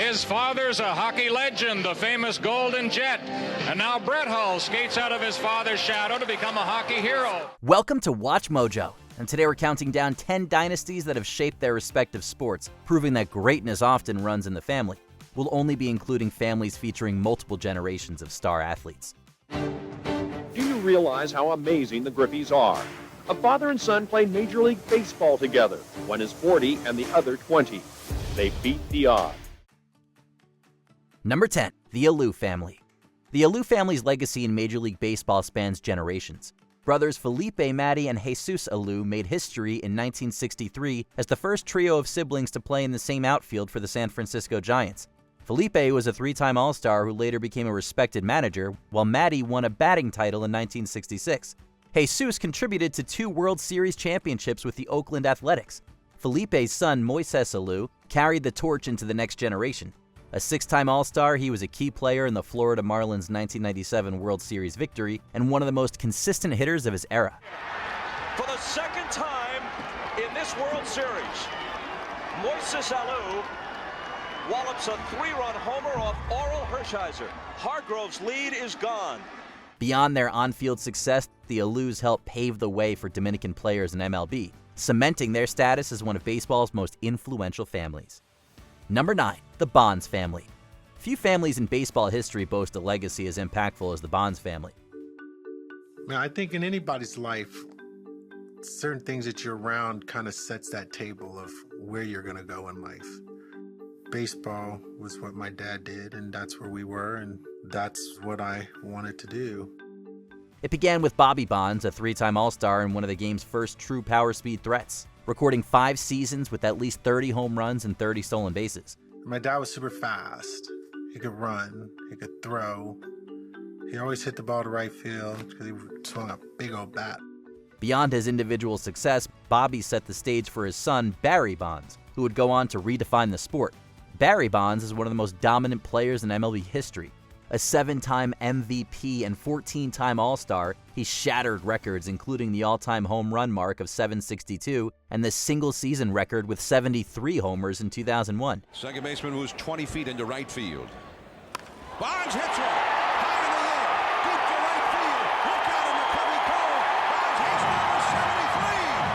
His father's a hockey legend, the famous Golden Jet. And now Brett Hull skates out of his father's shadow to become a hockey hero. Welcome to Watch Mojo, and today we're counting down 10 dynasties that have shaped their respective sports, proving that greatness often runs in the family. We'll only be including families featuring multiple generations of star athletes. Do you realize how amazing the Griffeys are? A father and son play Major League Baseball together. One is 40 and the other 20. They beat the odds. Number 10, the Alou family. The Alou family's legacy in Major League Baseball spans generations. Brothers Felipe, Matty, and Jesus Alou made history in 1963 as the first trio of siblings to play in the same outfield for the San Francisco Giants. Felipe was a three-time All-Star who later became a respected manager, while Matty won a batting title in 1966. Jesus contributed to 2 World Series championships with the Oakland Athletics. Felipe's son, Moises Alou, carried the torch into the next generation. A 6-time All-Star, he was a key player in the Florida Marlins' 1997 World Series victory and one of the most consistent hitters of his era. For the second time in this World Series, Moises Alou wallops a 3-run homer off Oral Hershiser. Hargrove's lead is gone. Beyond their on-field success, the Alous helped pave the way for Dominican players in MLB, cementing their status as one of baseball's most influential families. Number 9, the Bonds family. Few families in baseball history boast a legacy as impactful as the Bonds family. Man, I think in anybody's life, certain things that you're around kind of sets that table of where you're going to go in life. Baseball was what my dad did, and that's where we were, and that's what I wanted to do. It began with Bobby Bonds, a 3-time All-Star and one of the game's first true power speed threats, recording 5 seasons with at least 30 home runs and 30 stolen bases. My dad was super fast. He could run, he could throw. He always hit the ball to right field because he swung a big old bat. Beyond his individual success, Bobby set the stage for his son, Barry Bonds, who would go on to redefine the sport. Barry Bonds is one of the most dominant players in MLB history. A 7-time MVP and 14-time All-Star, he shattered records including the all-time home run mark of 762 and the single-season record with 73 homers in 2001. Second baseman moves 20 feet into right field. Bonds hits one. High in the air. Deep to right field. Look out in the Covey Cove. Bonds has number 73.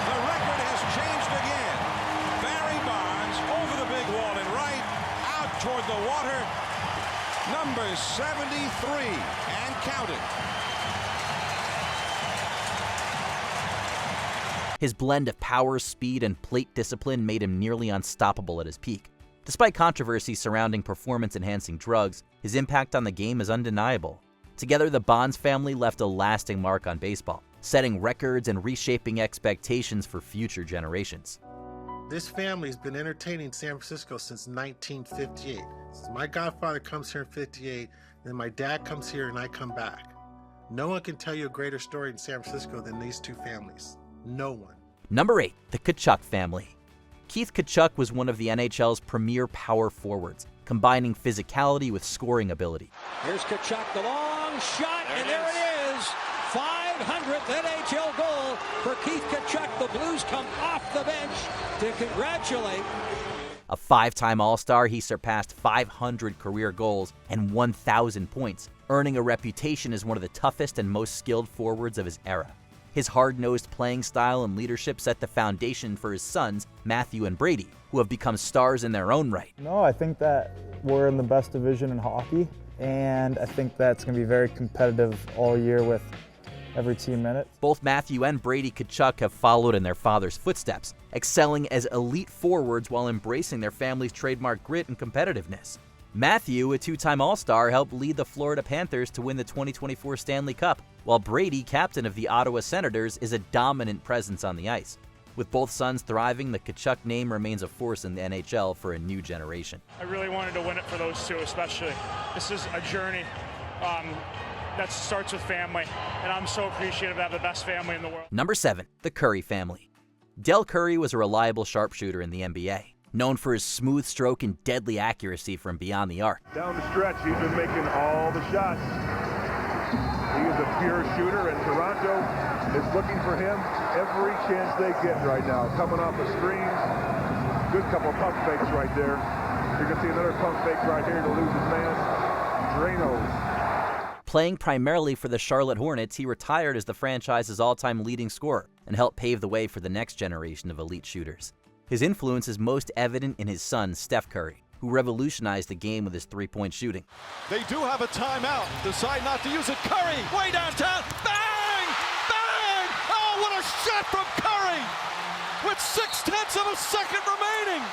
The record has changed again. Barry Bonds over the big wall and right, out toward the water. Number 73 and counting. His blend of power, speed, and plate discipline made him nearly unstoppable at his peak. Despite controversy surrounding performance-enhancing drugs, his impact on the game is undeniable. Together, the Bonds family left a lasting mark on baseball, setting records and reshaping expectations for future generations. This family's been entertaining San Francisco since 1958. So my godfather comes here in 58, then my dad comes here and I come back. No one can tell you a greater story in San Francisco than these 2 families. No one. Number 8, the Tkachuk family. Keith Tkachuk was one of the NHL's premier power forwards, combining physicality with scoring ability. Here's Tkachuk, the long shot, and there it is. 500th NHL goal for Keith Tkachuk. The Blues come off the bench to congratulate. A 5-time All-Star, he surpassed 500 career goals and 1,000 points, earning a reputation as one of the toughest and most skilled forwards of his era. His hard-nosed playing style and leadership set the foundation for his sons, Matthew and Brady, who have become stars in their own right. No, I think that we're in the best division in hockey, and I think that's going to be very competitive all year with every team in it. Both Matthew and Brady Tkachuk have followed in their father's footsteps, excelling as elite forwards while embracing their family's trademark grit and competitiveness. Matthew, a 2-time All-Star, helped lead the Florida Panthers to win the 2024 Stanley Cup, while Brady, captain of the Ottawa Senators, is a dominant presence on the ice. With both sons thriving, the Tkachuk name remains a force in the NHL for a new generation. I really wanted to win it for those 2 especially. This is a journey that starts with family, and I'm so appreciative to have the best family in the world. Number 7, the Curry family. Del Curry was a reliable sharpshooter in the NBA, known for his smooth stroke and deadly accuracy from beyond the arc. Down the stretch, he's been making all the shots. He is a pure shooter, and Toronto is looking for him every chance they get right now. Coming off the screen, good couple of pump fakes right there. You can see another pump fake right here to lose his man, Drano. Playing primarily for the Charlotte Hornets, he retired as the franchise's all-time leading scorer and helped pave the way for the next generation of elite shooters. His influence is most evident in his son, Steph Curry, who revolutionized the game with his three-point shooting. They do have a timeout. Decide not to use it. Curry, way downtown. Bang! Bang! Oh, what a shot from Curry! With 0.6 of a second remaining.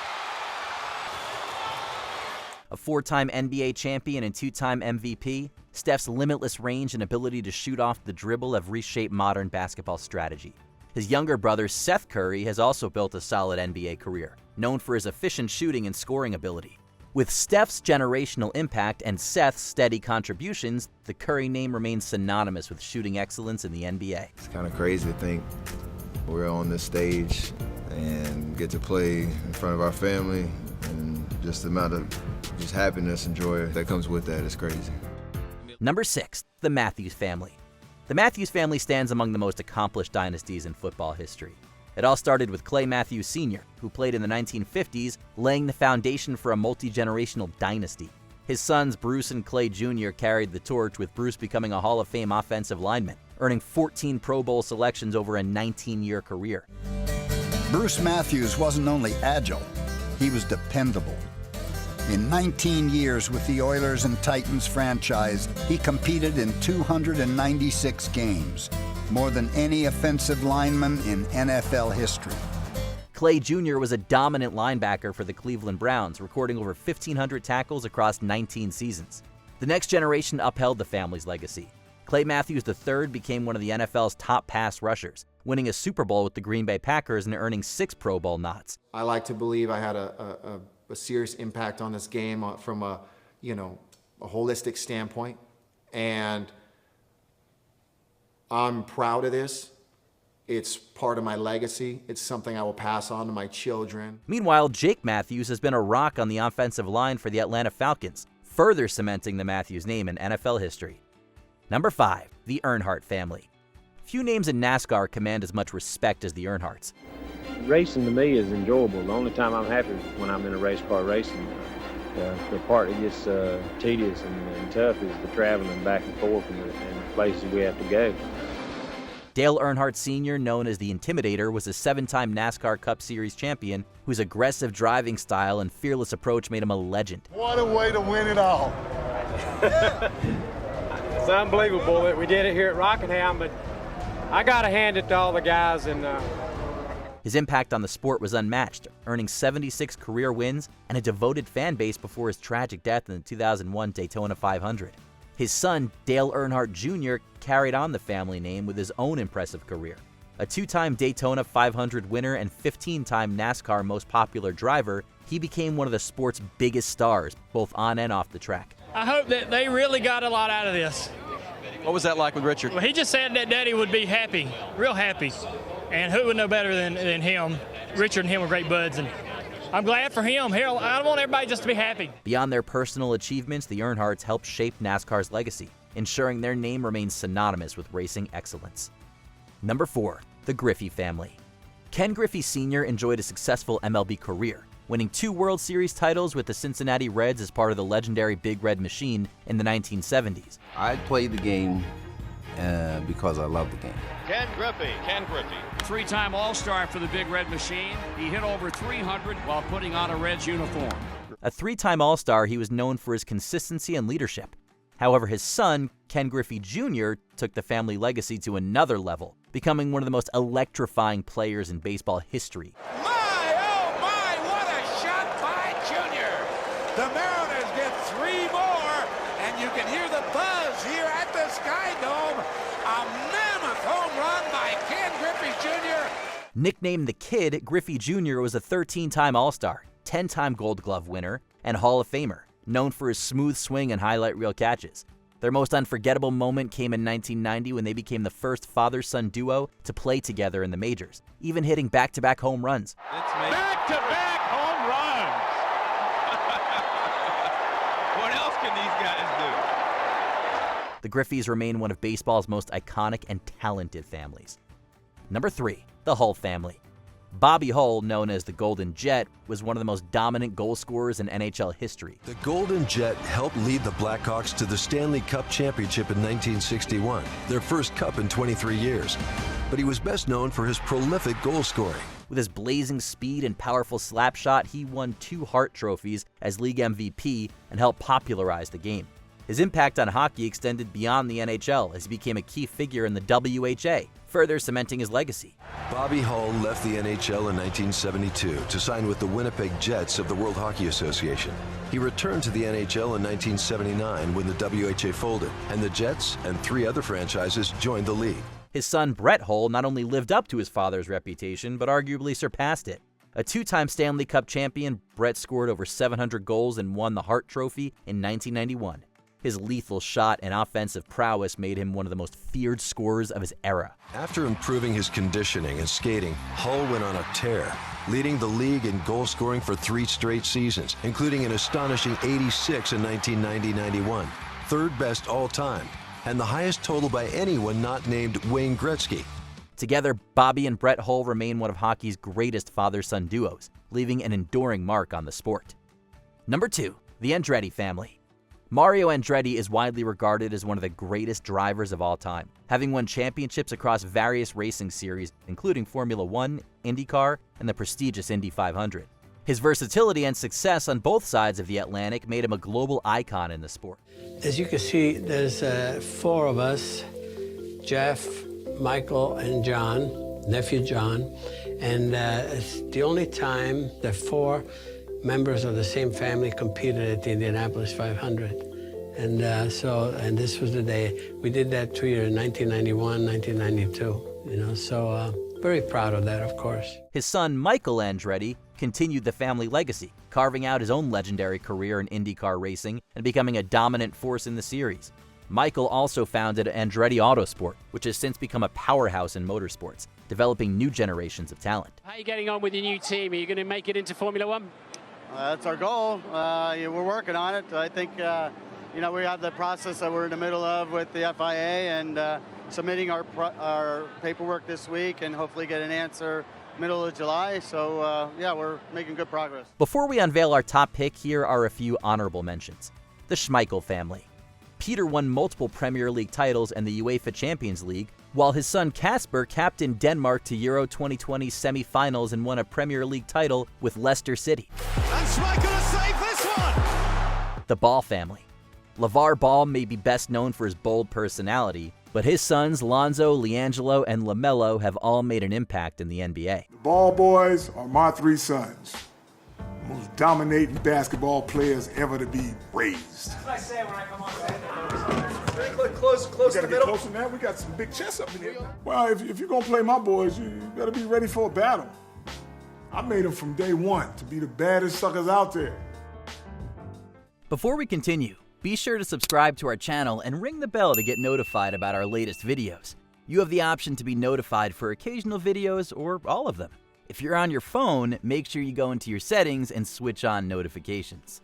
A four-time NBA champion and two-time MVP, Steph's limitless range and ability to shoot off the dribble have reshaped modern basketball strategy. His younger brother, Seth Curry, has also built a solid NBA career, known for his efficient shooting and scoring ability. With Steph's generational impact and Seth's steady contributions, the Curry name remains synonymous with shooting excellence in the NBA. It's kind of crazy to think we're on this stage and get to play in front of our family, and just the amount of just happiness and joy that comes with that is crazy. Number 6, the Matthews family. The Matthews family stands among the most accomplished dynasties in football history. It all started with Clay Matthews Sr., who played in the 1950s, laying the foundation for a multi-generational dynasty. His sons Bruce and Clay Jr. carried the torch, with Bruce becoming a Hall of Fame offensive lineman, earning 14 Pro Bowl selections over a 19-year career. Bruce Matthews wasn't only agile, he was dependable. In 19 years with the Oilers and Titans franchise, he competed in 296 games, more than any offensive lineman in NFL history. Clay Jr. was a dominant linebacker for the Cleveland Browns, recording over 1,500 tackles across 19 seasons. The next generation upheld the family's legacy. Clay Matthews III became one of the NFL's top pass rushers, winning a Super Bowl with the Green Bay Packers and earning 6 Pro Bowl nods. I like to believe I had a serious impact on this game from a holistic standpoint, and I'm proud of this. It's part of my legacy. It's something I will pass on to my children. Meanwhile, Jake Matthews has been a rock on the offensive line for the Atlanta Falcons, further cementing the Matthews name in NFL history. Number 5, the Earnhardt family. Few names in NASCAR command as much respect as the Earnhardts. Racing to me is enjoyable. The only time I'm happy is when I'm in a race car racing. The part that gets tedious and tough is the traveling back and forth and the places we have to go. Dale Earnhardt Sr., known as the Intimidator, was a 7-time NASCAR Cup Series champion whose aggressive driving style and fearless approach made him a legend. What a way to win it all. It's unbelievable that we did it here at Rockingham, but I got to hand it to all the guys. His impact on the sport was unmatched, earning 76 career wins and a devoted fan base before his tragic death in the 2001 Daytona 500. His son, Dale Earnhardt Jr., carried on the family name with his own impressive career. A 2-time Daytona 500 winner and 15-time NASCAR most popular driver, he became one of the sport's biggest stars, both on and off the track. I hope that they really got a lot out of this. What was that like with Richard? Well, he just said that Daddy would be happy, real happy. And who would know better than him? Richard and him were great buds, and I'm glad for him. I want everybody just to be happy. Beyond their personal achievements, the Earnhardts helped shape NASCAR's legacy, ensuring their name remains synonymous with racing excellence. Number 4, the Griffey family. Ken Griffey Sr. enjoyed a successful MLB career, winning 2 World Series titles with the Cincinnati Reds as part of the legendary Big Red Machine in the 1970s. I played the game because I love the game. Ken Griffey. 3-time All-Star for the Big Red Machine. He hit over 300 while putting on a Reds uniform. A 3-time All-Star, he was known for his consistency and leadership. However, his son, Ken Griffey Jr., took the family legacy to another level, becoming one of the most electrifying players in baseball history. My, oh my, what a shot by Junior! The Mariners get 3 more, and you can hear the buzz here at the Sky Dome. A mammoth home run by Ken Griffey Jr. Nicknamed the Kid, Griffey Jr. was a 13-time All-Star, 10-time Gold Glove winner, and Hall of Famer, known for his smooth swing and highlight reel catches. Their most unforgettable moment came in 1990 when they became the first father-son duo to play together in the majors, even hitting back-to-back home runs. Back-to-back home runs. What else can these guys do? The Griffeys remain one of baseball's most iconic and talented families. Number 3, the Hull family. Bobby Hull, known as the Golden Jet, was one of the most dominant goal scorers in NHL history. The Golden Jet helped lead the Blackhawks to the Stanley Cup Championship in 1961, their first cup in 23 years. But he was best known for his prolific goal scoring. With his blazing speed and powerful slap shot, he won 2 Hart trophies as league MVP and helped popularize the game. His impact on hockey extended beyond the NHL as he became a key figure in the WHA, further cementing his legacy. Bobby Hull left the NHL in 1972 to sign with the Winnipeg Jets of the World Hockey Association. He returned to the NHL in 1979 when the WHA folded, and the Jets and 3 other franchises joined the league. His son Brett Hull not only lived up to his father's reputation, but arguably surpassed it. A 2-time Stanley Cup champion, Brett scored over 700 goals and won the Hart Trophy in 1991. His lethal shot and offensive prowess made him one of the most feared scorers of his era. After improving his conditioning and skating, Hull went on a tear, leading the league in goal scoring for 3 straight seasons, including an astonishing 86 in 1990-91, third best all time, and the highest total by anyone not named Wayne Gretzky. Together, Bobby and Brett Hull remain one of hockey's greatest father-son duos, leaving an enduring mark on the sport. Number 2, the Andretti family. Mario Andretti is widely regarded as one of the greatest drivers of all time, having won championships across various racing series, including Formula 1, IndyCar, and the prestigious Indy 500. His versatility and success on both sides of the Atlantic made him a global icon in the sport. As you can see, there's 4 of us, Jeff, Michael, and John, nephew John, and it's the only time that 4 members of the same family competed at the Indianapolis 500. And this was the day. We did that 2 years, 1991, 1992, so very proud of that, of course. His son, Michael Andretti, continued the family legacy, carving out his own legendary career in IndyCar racing and becoming a dominant force in the series. Michael also founded Andretti Autosport, which has since become a powerhouse in motorsports, developing new generations of talent. How are you getting on with your new team? Are you going to make it into Formula One? That's our goal. We're working on it. I think, we have the process that we're in the middle of with the FIA and submitting our paperwork this week and hopefully get an answer middle of July. So, we're making good progress. Before we unveil our top pick, here are a few honorable mentions. The Schmeichel family. Peter won multiple Premier League titles and the UEFA Champions League, while his son Kasper captained Denmark to Euro 2020 semi-finals and won a Premier League title with Leicester City. And Schmeichel has saved this one! The Ball family. LeVar Ball may be best known for his bold personality, but his sons Lonzo, LiAngelo, and LaMelo have all made an impact in the NBA. The Ball boys are my 3 sons. Most dominating basketball players ever to be raised. What I say when I come on set? Close to the middle. Close to that. We got some big chests up in here. Well, if you're going to play my boys, you better be ready for a battle. I made them from day one to be the baddest suckers out there. Before we continue, be sure to subscribe to our channel and ring the bell to get notified about our latest videos. You have the option to be notified for occasional videos or all of them. If you're on your phone, make sure you go into your settings and switch on notifications.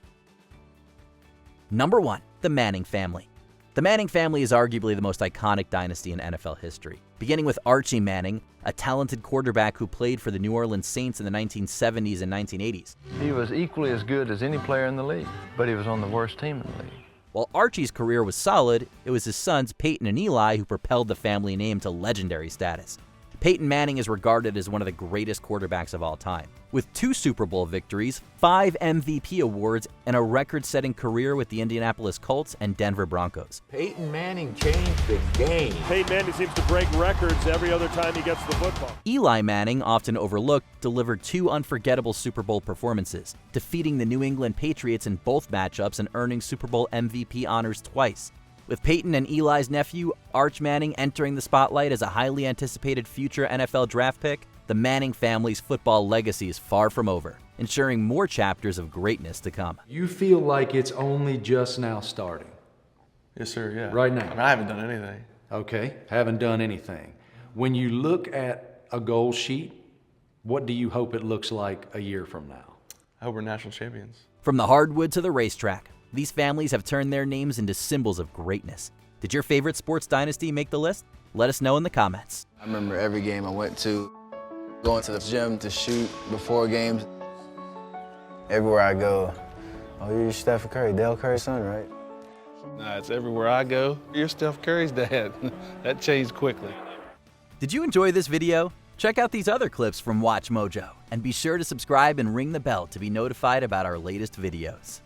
Number 1, the Manning family. The Manning family is arguably the most iconic dynasty in NFL history, beginning with Archie Manning, a talented quarterback who played for the New Orleans Saints in the 1970s and 1980s. He was equally as good as any player in the league, but he was on the worst team in the league. While Archie's career was solid, it was his sons Peyton and Eli who propelled the family name to legendary status. Peyton Manning is regarded as one of the greatest quarterbacks of all time. With 2 Super Bowl victories, 5 MVP awards, and a record-setting career with the Indianapolis Colts and Denver Broncos. Peyton Manning changed the game. Peyton Manning seems to break records every other time he gets the football. Eli Manning, often overlooked, delivered 2 unforgettable Super Bowl performances, defeating the New England Patriots in both matchups and earning Super Bowl MVP honors twice. With Peyton and Eli's nephew, Arch Manning, entering the spotlight as a highly anticipated future NFL draft pick, the Manning family's football legacy is far from over, ensuring more chapters of greatness to come. You feel like it's only just now starting? Yes, sir, yeah. Right now? I mean, I haven't done anything. Okay, haven't done anything. When you look at a goal sheet, what do you hope it looks like a year from now? I hope we're national champions. From the hardwood to the racetrack, these families have turned their names into symbols of greatness. Did your favorite sports dynasty make the list? Let us know in the comments. I remember every game I went to, going to the gym to shoot before games. Everywhere I go, oh, you're Stephen Curry, Dale Curry's son, right? Nah, it's everywhere I go. You're Steph Curry's dad. That changed quickly. Did you enjoy this video? Check out these other clips from Watch Mojo, and be sure to subscribe and ring the bell to be notified about our latest videos.